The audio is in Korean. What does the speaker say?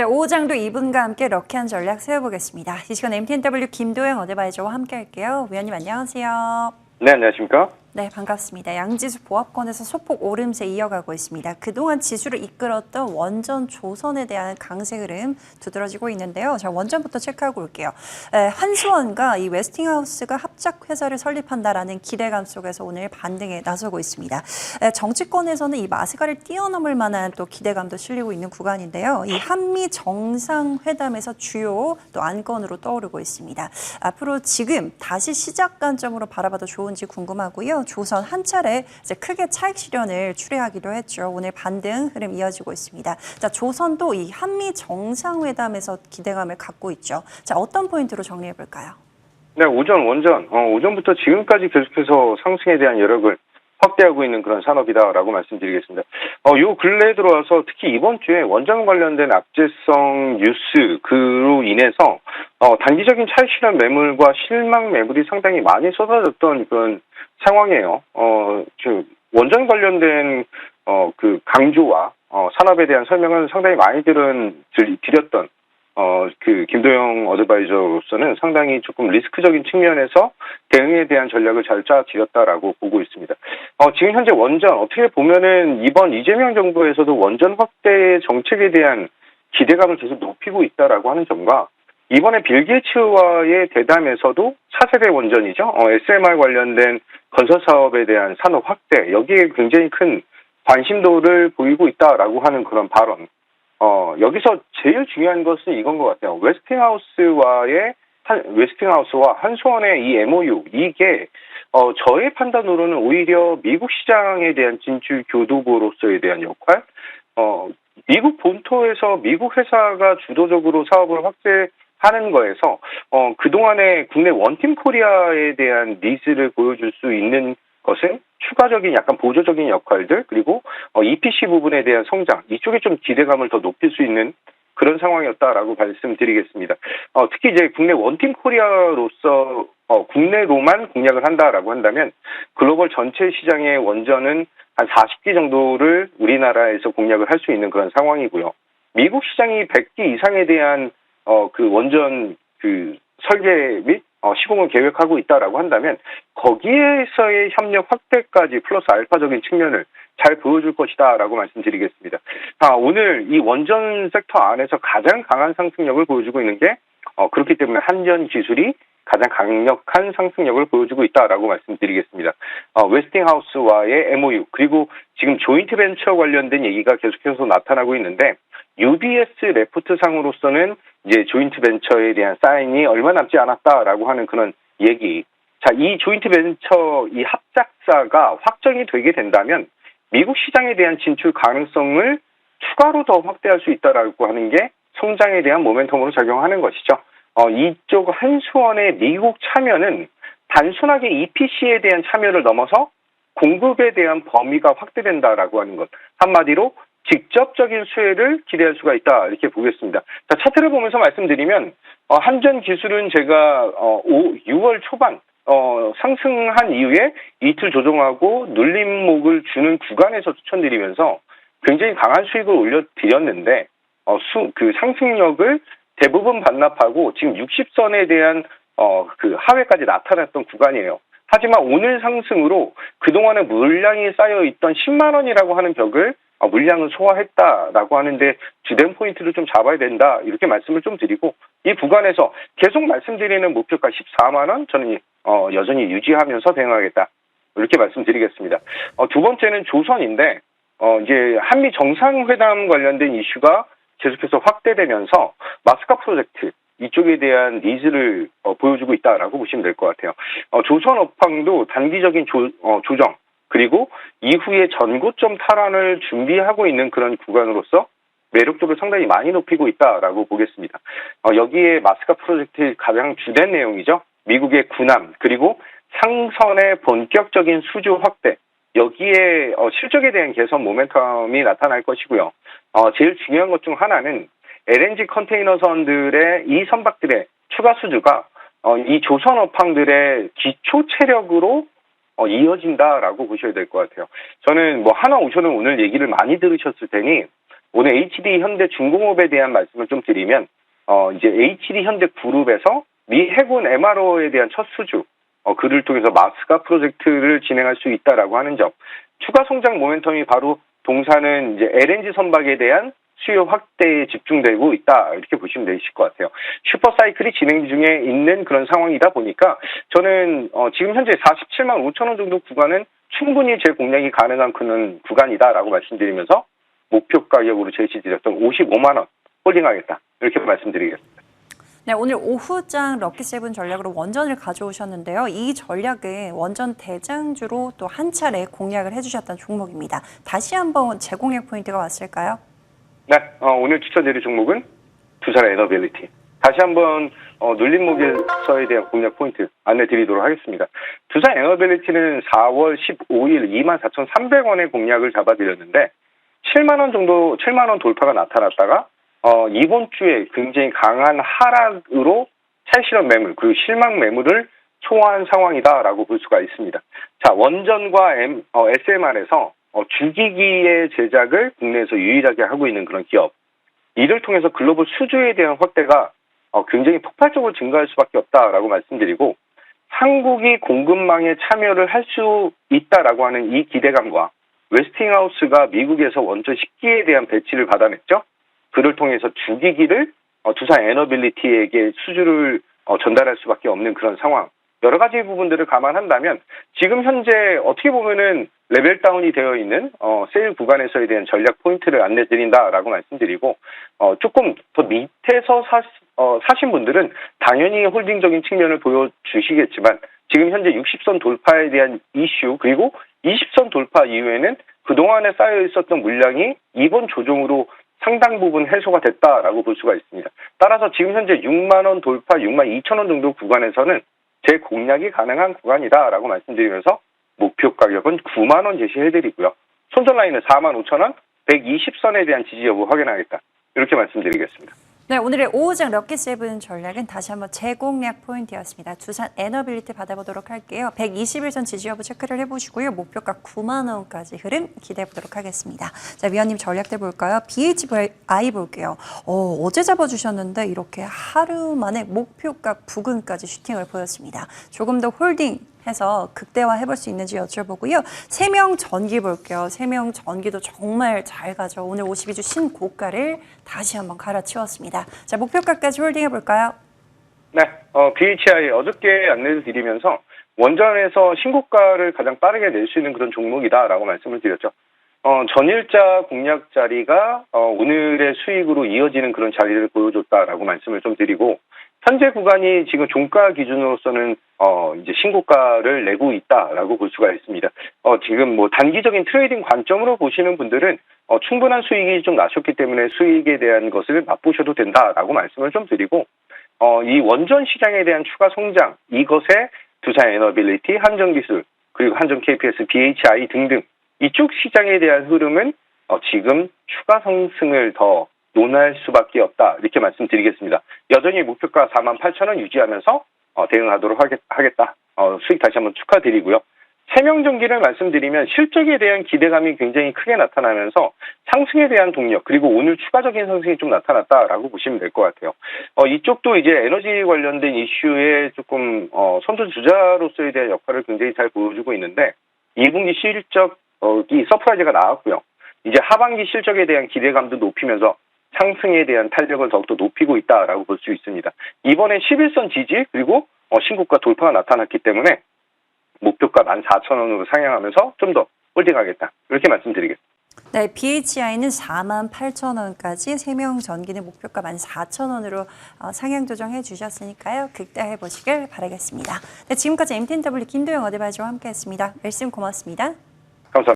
네, 오후장도 이분과 함께 럭키한 전략 세워보겠습니다. 이 시간 MTNW 김도영 어드바이저와 함께 할게요. 위원님 안녕하세요. 네, 안녕하십니까? 네, 반갑습니다. 양지수 보합권에서 소폭 오름세 이어가고 있습니다. 그동안 지수를 이끌었던 원전 조선에 대한 강세 흐름 두드러지고 있는데요. 자, 원전부터 체크하고 올게요. 한수원과 이 웨스팅하우스가 합작 회사를 설립한다라는 기대감 속에서 오늘 반등에 나서고 있습니다. 정치권에서는 이 마스가를 뛰어넘을 만한 또 기대감도 실리고 있는 구간인데요. 이 한미 정상회담에서 주요 또 안건으로 떠오르고 있습니다. 앞으로 지금 다시 시작 관점으로 바라봐도 좋은지 궁금하고요. 조선 한 차례 이제 크게 차익 실현을 추례하기도 했죠. 오늘 반등 흐름 이어지고 있습니다. 자, 조선도 이 한미 정상회담에서 기대감을 갖고 있죠. 자, 어떤 포인트로 정리해 볼까요? 네, 오전부터 지금까지 계속해서 상승에 대한 여력을 확대하고 있는 그런 산업이다라고 말씀드리겠습니다. 요 근래에 들어와서 특히 이번 주에 원전 관련된 악재성 뉴스 그로 인해서 단기적인 차익 실현 매물과 실망 매물이 상당히 많이 쏟아졌던 그런 상황이에요. 원전 관련된 그 강조와 산업에 대한 설명은 상당히 많이 드렸던 그 김도영 어드바이저로서는 상당히 조금 리스크적인 측면에서 대응에 대한 전략을 잘 짜드렸다라고 보고 있습니다. 지금 현재 원전 어떻게 보면은 이번 이재명 정부에서도 원전 확대 정책에 대한 기대감을 계속 높이고 있다라고 하는 점과 이번에 빌 게이츠와의 대담에서도 4세대 원전이죠. SMR 관련된 건설 사업에 대한 산업 확대 여기에 굉장히 큰 관심도를 보이고 있다라고 하는 그런 발언. 여기서 제일 중요한 것은 이건 것 같아요. 웨스팅하우스와 한수원의 이 MOU, 이게, 저의 판단으로는 오히려 미국 시장에 대한 진출 교두보로서에 대한 역할, 미국 본토에서 미국 회사가 주도적으로 사업을 확대하는 거에서, 그동안의 국내 원팀 코리아에 대한 니즈를 보여줄 수 있는 것은 추가적인 약간 보조적인 역할들 그리고 EPC 부분에 대한 성장 이쪽에 좀 기대감을 더 높일 수 있는 그런 상황이었다라고 말씀드리겠습니다. 특히 이제 국내 원팀 코리아로서 국내로만 공략을 한다라고 한다면 글로벌 전체 시장의 원전은 한 40기 정도를 우리나라에서 공략을 할 수 있는 그런 상황이고요. 미국 시장이 100기 이상에 대한 그 원전 그 설계 및 시공을 계획하고 있다라고 한다면 거기에서의 협력 확대까지 플러스 알파적인 측면을 잘 보여줄 것이다라고 말씀드리겠습니다. 오늘 이 원전 섹터 안에서 가장 강한 상승력을 보여주고 있는 게 그렇기 때문에 한전 기술이 가장 강력한 상승력을 보여주고 있다라고 말씀드리겠습니다. 웨스팅하우스와의 MOU 그리고 지금 조인트 벤처 관련된 얘기가 계속해서 나타나고 있는데 UBS 레포트 상으로서는 이제 조인트 벤처에 대한 사인이 얼마 남지 않았다라고 하는 그런 얘기. 자, 이 조인트 벤처 이 합작사가 확정이 되게 된다면 미국 시장에 대한 진출 가능성을 추가로 더 확대할 수 있다라고 하는 게 성장에 대한 모멘텀으로 작용하는 것이죠. 이쪽 한수원의 미국 참여는 단순하게 EPC에 대한 참여를 넘어서 공급에 대한 범위가 확대된다라고 하는 것. 한마디로 직접적인 수혜를 기대할 수가 있다 이렇게 보겠습니다. 자, 차트를 보면서 말씀드리면 한전 기술은 제가 6월 초반 상승한 이후에 이틀 조정하고 눌림목을 주는 구간에서 추천드리면서 굉장히 강한 수익을 올려드렸는데 그 상승력을 대부분 반납하고 지금 60선에 대한 그 하회까지 나타났던 구간이에요. 하지만 오늘 상승으로 그동안에 물량이 쌓여있던 10만 원이라고 하는 벽을 물량을 소화했다라고 하는데 주된 포인트를 좀 잡아야 된다 이렇게 말씀을 좀 드리고 이 구간에서 계속 말씀드리는 목표가 14만 원 저는 여전히 유지하면서 대응하겠다 이렇게 말씀드리겠습니다. 두 번째는 조선인데 이제 한미 정상회담 관련된 이슈가 계속해서 확대되면서 마스카 프로젝트 이쪽에 대한 니즈를 보여주고 있다라고 보시면 될 것 같아요. 조선 업황도 단기적인 조정 그리고 이후에 전고점 탈환을 준비하고 있는 그런 구간으로서 매력도를 상당히 많이 높이고 있다라고 보겠습니다. 여기에 마스카 프로젝트의 가장 주된 내용이죠. 미국의 군함 그리고 상선의 본격적인 수주 확대 여기에 실적에 대한 개선 모멘텀이 나타날 것이고요. 제일 중요한 것 중 하나는 LNG 컨테이너선들의 이 선박들의 추가 수주가 이 조선 업황들의 기초 체력으로 이어진다라고 보셔야 될 것 같아요. 저는 뭐 하나오션은 오늘 얘기를 많이 들으셨을 테니 오늘 HD 현대 중공업에 대한 말씀을 좀 드리면 이제 HD 현대 그룹에서 미 해군 MRO에 대한 첫 수주, 그를 통해서 마스가 프로젝트를 진행할 수 있다라고 하는 점, 추가 성장 모멘텀이 바로 동사는 이제 LNG 선박에 대한 수요 확대에 집중되고 있다, 이렇게 보시면 되실 것 같아요. 슈퍼사이클이 진행 중에 있는 그런 상황이다 보니까 저는 지금 현재 47만 5천 원 정도 구간은 충분히 제 공략이 가능한 그런 구간이다라고 말씀드리면서 목표 가격으로 제시드렸던 55만 원 홀딩하겠다, 이렇게 말씀드리겠습니다. 네, 오늘 오후장 럭키세븐 전략으로 원전을 가져오셨는데요. 이 전략은 원전 대장주로 또 한 차례 공략을 해주셨던 종목입니다. 다시 한번 재공략 포인트가 왔을까요? 네, 오늘 추천드릴 종목은 두산 에너빌리티. 다시 한번 눌림목에서에 대한 공략 포인트 안내드리도록 하겠습니다. 두산 에너빌리티는 4월 15일 24,300원의 공략을 잡아드렸는데 7만 원 돌파가 나타났다가 이번 주에 굉장히 강한 하락으로 차익실현 매물 그리고 실망 매물을 초과한 상황이다라고 볼 수가 있습니다. 자, 원전과 SMR에서 주기기의 제작을 국내에서 유일하게 하고 있는 그런 기업. 이를 통해서 글로벌 수주에 대한 확대가 굉장히 폭발적으로 증가할 수밖에 없다라고 말씀드리고, 한국이 공급망에 참여를 할 수 있다라고 하는 이 기대감과 웨스팅하우스가 미국에서 원전 10기에 대한 배치를 받아냈죠. 그를 통해서 주기기를 두산 에너빌리티에게 수주를 전달할 수밖에 없는 그런 상황. 여러 가지 부분들을 감안한다면 지금 현재 어떻게 보면은 레벨 다운이 되어 있는 세일 구간에서에 대한 전략 포인트를 안내드린다라고 말씀드리고, 조금 더 밑에서 사신 분들은 당연히 홀딩적인 측면을 보여주시겠지만 지금 현재 60선 돌파에 대한 이슈 그리고 20선 돌파 이후에는 그동안에 쌓여 있었던 물량이 이번 조정으로 상당 부분 해소가 됐다라고 볼 수가 있습니다. 따라서 지금 현재 6만 원 돌파, 6만 2천 원 정도 구간에서는 제 공략이 가능한 구간이다라고 말씀드리면서 목표 가격은 9만 원 제시해드리고요. 손절 라인은 4만 5천 원, 120선에 대한 지지 여부 확인하겠다, 이렇게 말씀드리겠습니다. 네, 오늘의 오후장 럭키세븐 전략은 다시 한번 재공략 포인트였습니다. 두산 에너빌리티 받아보도록 할게요. 121선 지지 여부 체크를 해보시고요. 목표가 9만 원까지 흐름 기대해보도록 하겠습니다. 자, 위원님 전략들 볼까요? BHI 볼게요. 어제 잡아주셨는데 이렇게 하루 만에 목표가 부근까지 슈팅을 보였습니다. 조금 더 홀딩 해서 극대화해볼 수 있는지 여쭤보고요. 세명전기 볼게요. 세명전기도 정말 잘 가죠. 오늘 52주 신고가를 다시 한번 갈아치웠습니다. 자, 목표가까지 홀딩해볼까요? 네, BHI 어저께 안내를 드리면서 원전에서 신고가를 가장 빠르게 낼 수 있는 그런 종목이다라고 말씀을 드렸죠. 전일자 공략 자리가 오늘의 수익으로 이어지는 그런 자리를 보여줬다라고 말씀을 좀 드리고, 현재 구간이 지금 종가 기준으로서는 이제 신고가를 내고 있다라고 볼 수가 있습니다. 지금 뭐 단기적인 트레이딩 관점으로 보시는 분들은 충분한 수익이 좀 나셨기 때문에 수익에 대한 것을 맛보셔도 된다라고 말씀을 좀 드리고, 이 원전 시장에 대한 추가 성장, 이것에 두산 에너빌리티, 한전기술, 그리고 한전 KPS, BHI 등등 이쪽 시장에 대한 흐름은 지금 추가 상승을 더 논할 수밖에 없다, 이렇게 말씀드리겠습니다. 여전히 목표가 4만 8천 원 유지하면서 대응하도록 하겠다. 수익 다시 한번 축하드리고요. 세명전기를 말씀드리면 실적에 대한 기대감이 굉장히 크게 나타나면서 상승에 대한 동력, 그리고 오늘 추가적인 상승이 좀 나타났다라고 보시면 될 것 같아요. 이쪽도 이제 에너지 관련된 이슈에 조금 선두 주자로서에 대한 역할을 굉장히 잘 보여주고 있는데, 2분기 실적이 서프라이즈가 나왔고요. 이제 하반기 실적에 대한 기대감도 높이면서 상승에 대한 탄력을 더욱더 높이고 있다라고 볼 수 있습니다. 이번에 11선 지지 그리고 신고가 돌파가 나타났기 때문에 목표가 14,000원으로 상향하면서 좀 더 홀딩하겠다, 이렇게 말씀드리겠습니다. 네, BHI는 4만 8천 원까지, 세명전기는 목표가 14,000원으로 상향 조정해 주셨으니까요. 극대화해 보시길 바라겠습니다. 네, 지금까지 MTNW 김도영 어드바이저와 함께했습니다. 말씀 고맙습니다.